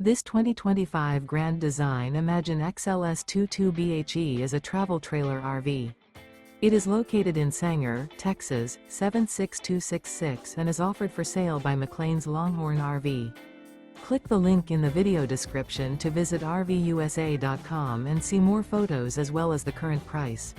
This 2025 Grand Design Imagine XLS 22BHE is a travel trailer RV. It is located in Sanger, Texas, 76266 and is offered for sale by McClain's Longhorn RV. Click the link in the video description to visit RVUSA.com and see more photos as well as the current price.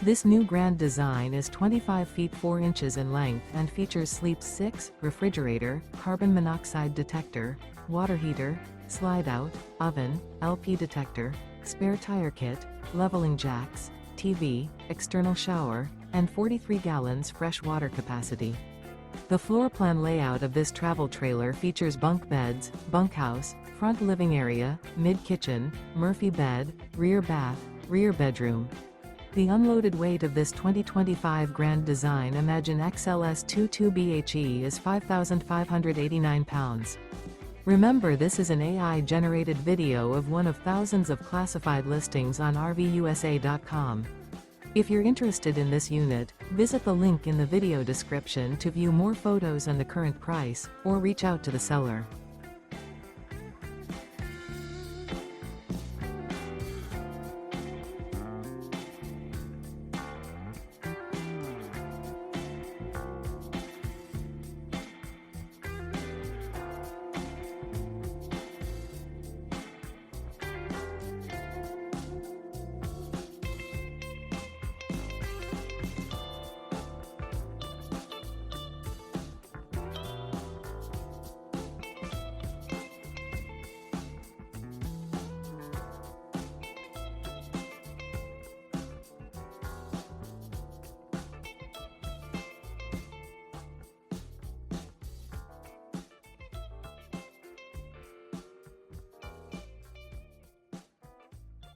This new Grand Design is 25 feet 4 inches in length and features sleep 6, refrigerator, carbon monoxide detector, water heater, slide-out, oven, LP detector, spare tire kit, leveling jacks, TV, external shower, and 43 gallons fresh water capacity. The floor plan layout of this travel trailer features bunk beds, bunkhouse, front living area, mid-kitchen, Murphy bed, rear bath, rear bedroom. The unloaded weight of this 2025 Grand Design Imagine XLS 22BHE is 5,589 pounds. Remember, this is an AI-generated video of one of thousands of classified listings on RVUSA.com. If you're interested in this unit, visit the link in the video description to view more photos and the current price, or reach out to the seller.